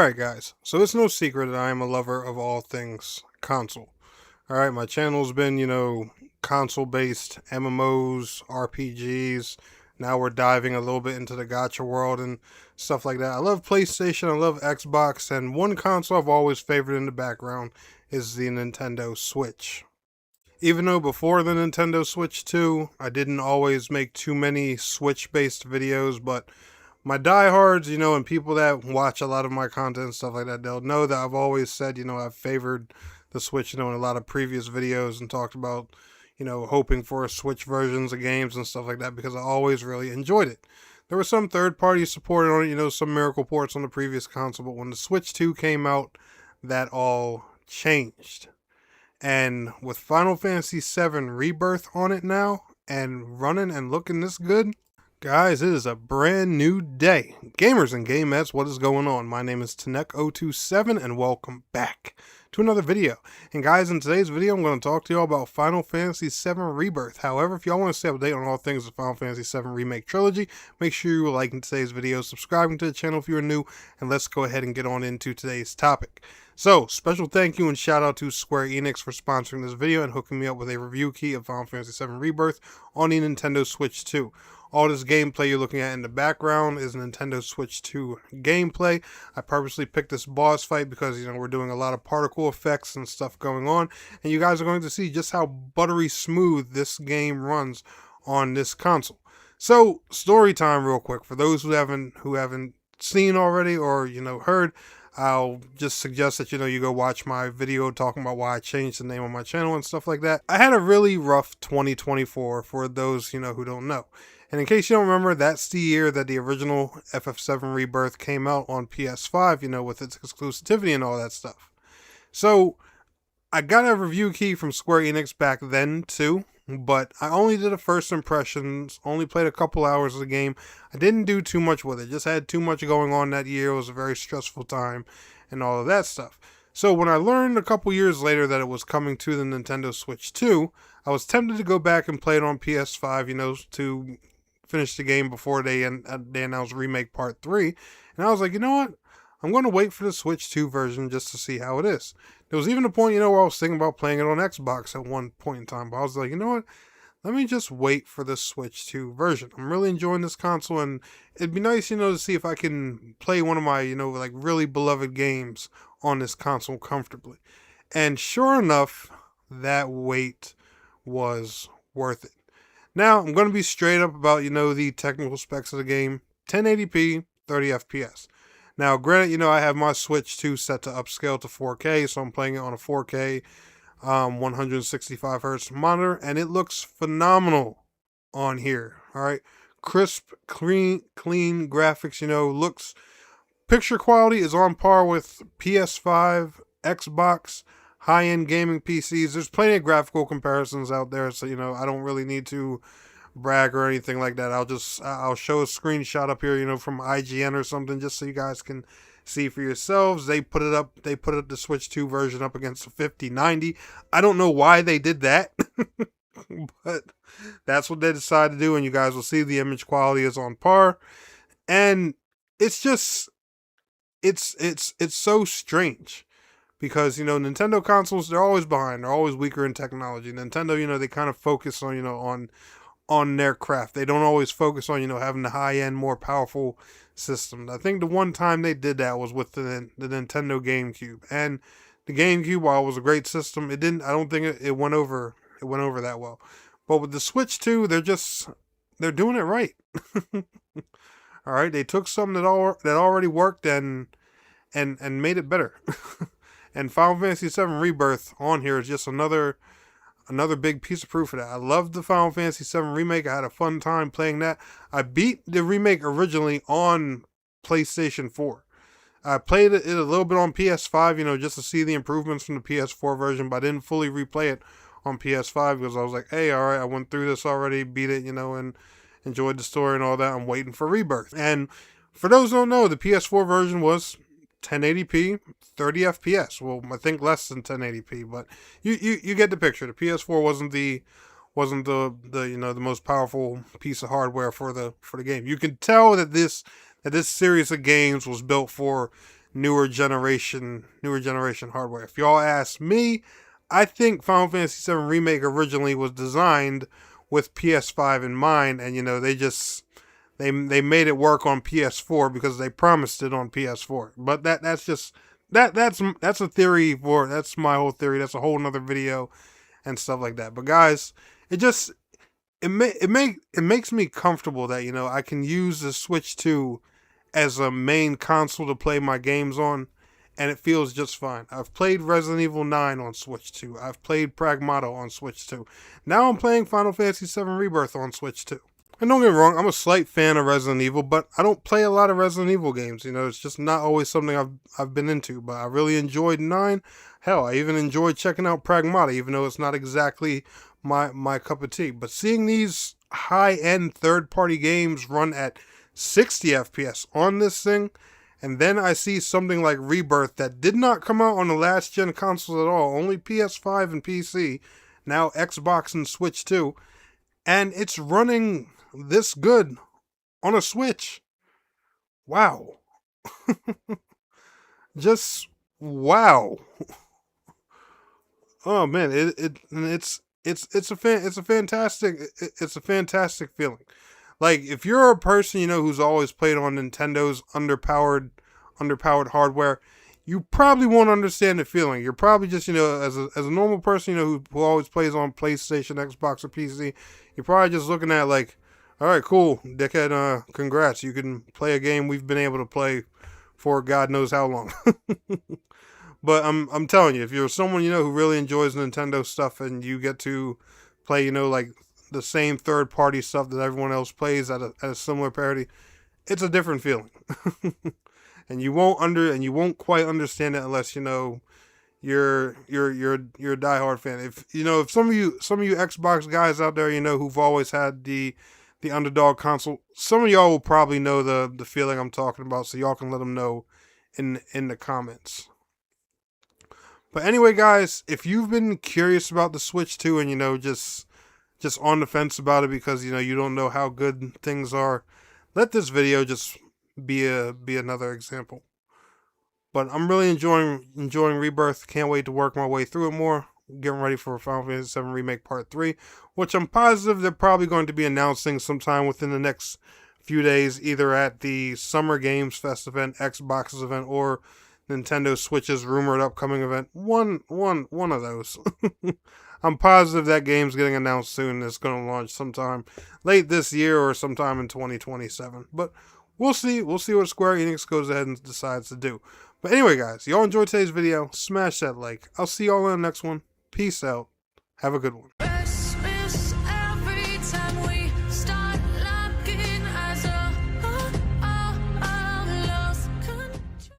Alright guys, so it's no secret that I am a lover of all things console. Alright, my channel's been, console based MMOs, RPGs. Now we're diving a little bit into the gacha world and stuff like that. I love PlayStation, I love Xbox, and one console I've always favored in the background is the Nintendo Switch. Even though before the Nintendo Switch 2, I didn't always make too many Switch-based videos, but my diehards, and people that watch a lot of my content and stuff like that, they'll know that I've always said, I've favored the Switch, in a lot of previous videos and talked about, hoping for Switch versions of games and stuff like that because I always really enjoyed it. There was some third-party support on it, some miracle ports on the previous console, but when the Switch 2 came out, that all changed. And with Final Fantasy 7 Rebirth on it now, and running and looking this good, guys, it is a brand new day. Gamers and gamettes, what is going on? My name is Tanek027 and welcome back to another video. And guys, in today's video, I'm going to talk to y'all about Final Fantasy 7 Rebirth. However, if y'all want to stay updated on all things the Final Fantasy 7 Remake Trilogy, make sure you're liking today's video, subscribing to the channel if you're new, and let's go ahead and get on into today's topic. So, special thank you and shout out to Square Enix for sponsoring this video and hooking me up with a review key of Final Fantasy 7 Rebirth on the Nintendo Switch 2. All this gameplay you're looking at in the background is Nintendo Switch 2 gameplay. I purposely picked this boss fight because, we're doing a lot of particle effects and stuff going on. And you guys are going to see just how buttery smooth this game runs on this console. So, story time real quick. For those who haven't seen already or, heard, I'll just suggest that, you go watch my video talking about why I changed the name of my channel and stuff like that. I had a really rough 2024 for those, who don't know. And in case you don't remember, that's the year that the original FF7 Rebirth came out on PS5, with its exclusivity and all that stuff. So, I got a review key from Square Enix back then, too. But I only did a first impressions, only played a couple hours of the game. I didn't do too much with it, just had too much going on that year. It was a very stressful time and all of that stuff. So when I learned a couple years later that it was coming to the Nintendo Switch 2, I was tempted to go back and play it on PS5, to finish the game before they announced Remake Part 3. And I was like, you know what? I'm going to wait for the Switch 2 version just to see how it is. There was even a point, where I was thinking about playing it on Xbox at one point in time. But I was like, you know what? Let me just wait for the Switch 2 version. I'm really enjoying this console, and it'd be nice, to see if I can play one of my, really beloved games on this console comfortably. And sure enough, that wait was worth it. Now, I'm going to be straight up about, the technical specs of the game. 1080p, 30 FPS. Now, granted, I have my Switch 2 set to upscale to 4K, so I'm playing it on a 4K 165 Hz monitor, and it looks phenomenal on here, alright? Crisp, clean graphics, looks... Picture quality is on par with PS5, Xbox, high-end gaming PCs. There's plenty of graphical comparisons out there, so, I don't really need to brag or anything like that. I'll show a screenshot up here, from IGN or something, just so you guys can see for yourselves. They put the Switch 2 version up against the 5090. I don't know why they did that, but that's what they decided to do, and you guys will see the image quality is on par. And it's just, it's so strange. Because, Nintendo consoles, they're always behind. They're always weaker in technology. Nintendo, they kind of focus on, on their craft. They don't always focus on, having the high-end, more powerful systems. I think the one time they did that was with the Nintendo GameCube. And the GameCube, while it was a great system, I don't think it went over that well. But with the Switch 2, they're doing it right. Alright, they took something that already worked and made it better. And Final Fantasy 7 Rebirth on here is just another big piece of proof of that. I loved the Final Fantasy 7 Remake. I had a fun time playing that. I beat the remake originally on PlayStation 4. I played it a little bit on PS5, just to see the improvements from the PS4 version, but I didn't fully replay it on PS5 because I was like, hey, alright, I went through this already, beat it, and enjoyed the story and all that. I'm waiting for Rebirth. And for those who don't know, the PS4 version was 1080p, 30 FPS. Well, I think less than 1080p, but you get the picture. The PS4 wasn't the the most powerful piece of hardware for the game. You can tell that this series of games was built for newer generation hardware. If y'all ask me, I think Final Fantasy 7 Remake originally was designed with PS5 in mind, and they made it work on PS4 because they promised it on PS4. But that's a theory for that's my whole theory. That's a whole nother video and stuff like that. But guys, it makes me comfortable that I can use the Switch 2 as a main console to play my games on, and it feels just fine. I've played Resident Evil 9 on Switch 2. I've played Pragmata on Switch 2. Now I'm playing Final Fantasy 7 Rebirth on Switch 2. And don't get me wrong, I'm a slight fan of Resident Evil, but I don't play a lot of Resident Evil games. It's just not always something I've been into. But I really enjoyed 9. Hell, I even enjoyed checking out Pragmata, even though it's not exactly my cup of tea. But seeing these high-end third-party games run at 60 FPS on this thing, and then I see something like Rebirth that did not come out on the last-gen consoles at all, only PS5 and PC, now Xbox and Switch 2, and it's running this good on a Switch. Wow. Just wow. Oh man, it's a fantastic feeling. Like, if you're a person, who's always played on Nintendo's underpowered hardware, you probably won't understand the feeling. You're probably just, as a normal person, who always plays on PlayStation, Xbox, or PC, you're probably just looking at like, all right, cool, dickhead, congrats. You can play a game we've been able to play for God knows how long. But I'm telling you, if you're someone, who really enjoys Nintendo stuff and you get to play, like the same third-party stuff that everyone else plays at a similar parity, it's a different feeling. And you won't quite understand it unless you're a diehard fan. If some of you Xbox guys out there, who've always had the underdog console, some of y'all will probably know the feeling I'm talking about, so y'all can let them know in the comments. But anyway, guys, if you've been curious about the Switch 2 and just on the fence about it because you don't know how good things are, let this video just be another example. But I'm really enjoying Rebirth. Can't wait to work my way through it more. Getting ready for Final Fantasy 7 Remake Part 3, which I'm positive they're probably going to be announcing sometime within the next few days, either at the Summer Games Fest event, Xbox's event, or Nintendo Switch's rumored upcoming event. One of those. I'm positive that game's getting announced soon. It's going to launch sometime late this year or sometime in 2027. But we'll see. We'll see what Square Enix goes ahead and decides to do. But anyway, guys, y'all enjoyed today's video. Smash that like. I'll see y'all in the next one. Peace out. Have a good one.